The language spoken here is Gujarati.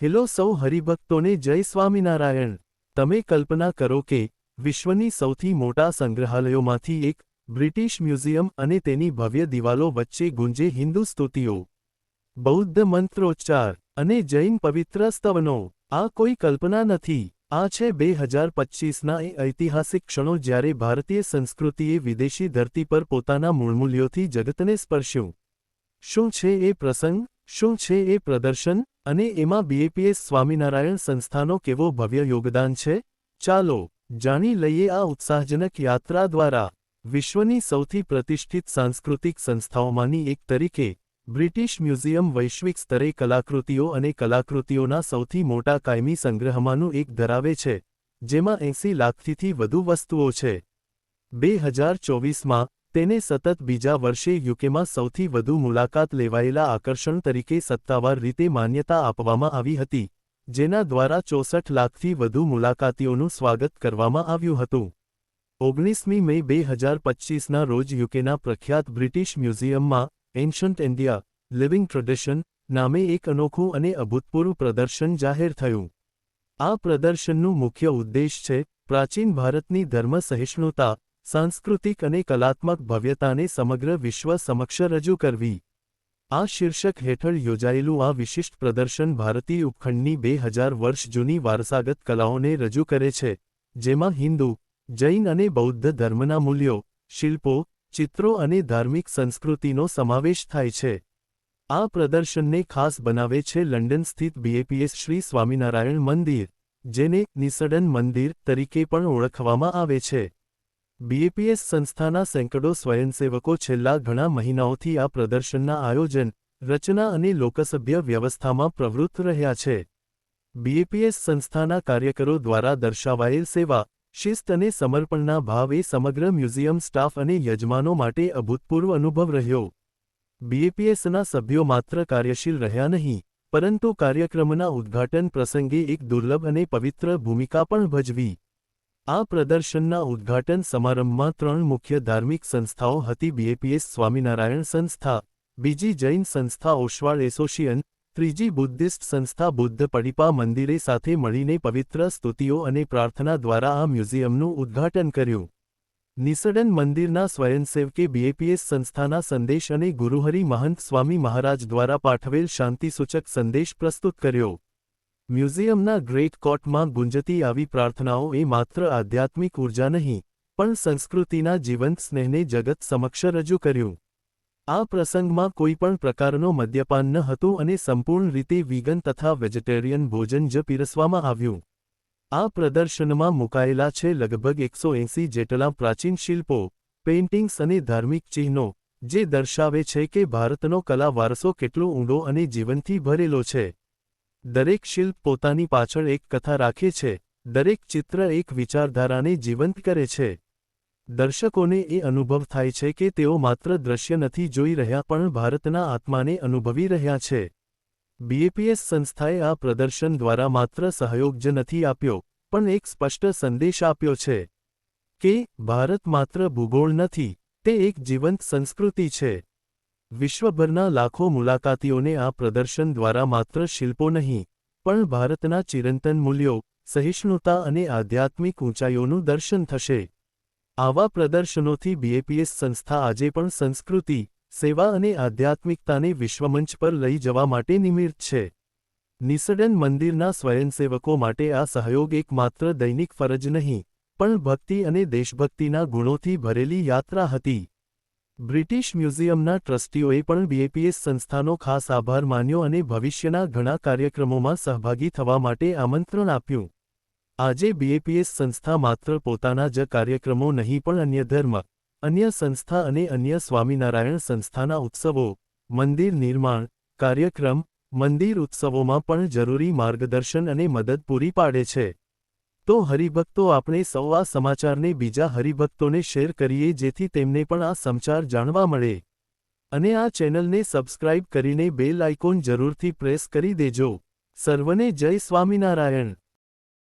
હેલો સૌ હરિભક્તોને જય સ્વામિનારાયણ। તમે કલ્પના કરો કે વિશ્વની સૌથી મોટા સંગ્રહાલયોમાંથી એક બ્રિટિશ મ્યુઝિયમ અને તેની ભવ્ય દિવાલો વચ્ચે ગુંજે હિન્દુ સ્તુતિઓ, બૌદ્ધ મંત્રોચ્ચાર અને જૈન પવિત્ર સ્તવનો। આ કોઈ કલ્પના નથી, આ છે 2025ના એ ઐતિહાસિક ક્ષણો જ્યારે ભારતીય સંસ્કૃતિએ વિદેશી ધરતી પર પોતાના મૂળમૂલ્યોથી જગતને સ્પર્શ્યું। શું છે એ પ્રસંગ, શું છે એ પ્રદર્શન, અને એમાં બીએપીએસ સ્વામિનારાયણ સંસ્થાનો કેવો ભવ્ય યોગદાન છે? ચાલો જાણી લઈએ આ ઉત્સાહજનક યાત્રા દ્વારા। વિશ્વની સૌથી પ્રતિષ્ઠિત સાંસ્કૃતિક સંસ્થાઓમાંની એક તરીકે બ્રિટિશ મ્યુઝિયમ વૈશ્વિક સ્તરે કલાકૃતિઓ અને કલાકૃતિઓના સૌથી મોટા કાયમી સંગ્રહમાંનું એક ધરાવે છે, જેમાં 80 લાખથી વધુ વસ્તુઓ છે। 2024માં તેને સતત બીજા વર્ષે યુકેમાં સૌથી વધુ મુલાકાત લેવાયેલા આકર્ષણ તરીકે સત્તાવાર રીતે માન્યતા આપવામાં આવી હતી, જેના દ્વારા 64 લાખથી વધુ મુલાકાતીઓનું સ્વાગત કરવામાં આવ્યું હતું। 19મી મે 2025ના રોજ યુકેના પ્રખ્યાત બ્રિટિશ મ્યુઝિયમમાં એન્શન્ટ ઇન્ડિયા લિવિંગ ટ્રેડિશન નામે એક અનોખું અને અભૂતપૂર્વ પ્રદર્શન જાહેર થયું। આ પ્રદર્શનનું મુખ્ય ઉદ્દેશ છે પ્રાચીન ભારતની ધર્મ સહિષ્ણુતા, સાંસ્કૃતિક અને કલાત્મક ભવ્યતાને સમગ્ર વિશ્વ સમક્ષ રજૂ કરવી। આ શીર્ષક હેઠળ યોજાયેલું આ વિશિષ્ટ પ્રદર્શન ભારતીય ઉપખંડની 2000 વર્ષ જૂની વારસાગત કલાઓને રજૂ કરે છે, જેમાં હિન્દુ, જૈન અને બૌદ્ધ ધર્મના મૂલ્યો, શિલ્પો, ચિત્રો અને ધાર્મિક સંસ્કૃતિનો સમાવેશ થાય છે। આ પ્રદર્શનને ખાસ બનાવે છે લંડન સ્થિત બીએપીએસ શ્રી સ્વામિનારાયણ મંદિર, જેને નિસડન મંદિર તરીકે પણ ઓળખવામાં આવે છે। બીએપીએસ સંસ્થાના સેંકડો સ્વયંસેવકો છેલ્લા ઘણા મહિનાઓથી આ પ્રદર્શનના આયોજન, રચના અને લોકસભ્ય વ્યવસ્થામાં પ્રવૃત્ત રહ્યા છે। બીએપીએસ સંસ્થાના કાર્યકરો દ્વારા દર્શાવાયેલ સેવા, શિસ્ત અને સમર્પણના ભાવ એ સમગ્ર મ્યુઝિયમ સ્ટાફ અને યજમાનો માટે અભૂતપૂર્વ અનુભવ રહ્યો। બીએપીએસના સભ્યો માત્ર કાર્યશીલ રહ્યા નહીં, પરંતુ કાર્યક્રમના ઉદ્ઘાટન પ્રસંગે એક દુર્લભ અને પવિત્ર ભૂમિકા પણ ભજવી। આ પ્રદર્શનના ઉદ્ઘાટન સમારંભમાં 3 મુખ્ય ધાર્મિક સંસ્થાઓ હતી: બીએપીએસ સ્વામિનારાયણ સંસ્થા, બીજી જૈન સંસ્થા ઓશવાળ એસોસિએશન, ત્રીજી બુદ્ધિસ્ટ સંસ્થા બુદ્ધ પડિપા મંદિરે સાથે મળીને પવિત્ર સ્તુતિઓ અને પ્રાર્થના દ્વારા આ મ્યુઝિયમનું ઉદ્ઘાટન કર્યું। નિસડન મંદિરના સ્વયંસેવકે બીએપીએસ સંસ્થાના સંદેશ અને ગુરુહરિ મહંત સ્વામી મહારાજ દ્વારા પાઠવેલ શાંતિસૂચક સંદેશ પ્રસ્તુત કર્યો। મ્યુઝિયમના ગ્રેટ કોર્ટમાં ગુંજતી આવી પ્રાર્થનાઓ એ માત્ર આધ્યાત્મિક ઉર્જા નહીં, પણ સંસ્કૃતિના જીવંત સ્નેહને જગત સમક્ષ રજૂ કર્યું। આ પ્રસંગમાં કોઈ પણ પ્રકારનો મદ્યપાન ન હતું અને સંપૂર્ણ રીતે વીગન તથા વેજીટેરિયન ભોજન જ પીરસવામાં આવ્યું। આ પ્રદર્શનમાં મુકાયેલા છે લગભગ 180 જેટલા પ્રાચીન શિલ્પો, પેઇન્ટિંગ્સ અને ધાર્મિક ચિહ્નો, જે દર્શાવે છે કે ભારતનો કલા વારસો કેટલો ઊંડો અને જીવનથી ભરેલો છે। દરેક શિલ્પ પોતાની પાછળ એક કથા રાખે છે, દરેક ચિત્ર એક વિચારધારાને જીવંત કરે છે। દર્શકોને એ અનુભવ થાય છે કે તેઓ માત્ર દૃશ્ય નથી જોઈ રહ્યા પણ ભારતના આત્માને અનુભવી રહ્યા છે। બીએપીએસ સંસ્થાએ આ પ્રદર્શન દ્વારા માત્ર સહયોગ જ નથી આપ્યો, પણ એક સ્પષ્ટ સંદેશ આપ્યો છે કે ભારત માત્ર ભૂગોળ નથી, તે એક જીવંત સંસ્કૃતિ છે। વિશ્વભરના લાખો મુલાકાતીઓને આ પ્રદર્શન દ્વારા માત્ર શિલ્પો નહીં, પણ ભારતના ચિરંતન મૂલ્યો, સહિષ્ણુતા અને આધ્યાત્મિક ઊંચાઈઓનું દર્શન થશે। આવા પ્રદર્શનોથી બીએપીએસ સંસ્થા આજે પણ સંસ્કૃતિ, સેવા અને આધ્યાત્મિકતાને વિશ્વમંચ પર લઈ જવા માટે નિમિત્ત છે। નિસડન મંદિરના સ્વયંસેવકો માટે આ સહયોગ એક માત્ર દૈનિક ફરજ નહીં, પણ ભક્તિ અને દેશભક્તિના ગુણોથી ભરેલી યાત્રા હતી। બ્રિટિશ મ્યુઝિયમના ટ્રસ્ટીઓએ પણ બીએપીએસ સંસ્થાનો ખાસ આભાર માન્યો અને ભવિષ્યના ઘણા કાર્યક્રમોમાં સહભાગી થવા માટે આમંત્રણ આપ્યું। આજે બીએપીએસ સંસ્થા માત્ર પોતાના જ કાર્યક્રમો નહીં પણ અન્ય ધર્મ, અન્ય સંસ્થા અને અન્ય સ્વામિનારાયણ સંસ્થાના ઉત્સવો, મંદિર નિર્માણ કાર્યક્રમ, મંદિર ઉત્સવોમાં પણ જરૂરી માર્ગદર્શન અને મદદ પૂરી પાડે છે। તો હરિભક્તો, આપણે સૌ આ સમાચારને બીજા હરિભક્તોને શેર કરીએ જેથી તેમને પણ આ સમાચાર જાણવા મળે, અને આ ચેનલને સબસ્ક્રાઇબ કરીને બેલ આઇકોન જરૂરથી પ્રેસ કરી દેજો। સર્વને જય સ્વામિનારાયણ।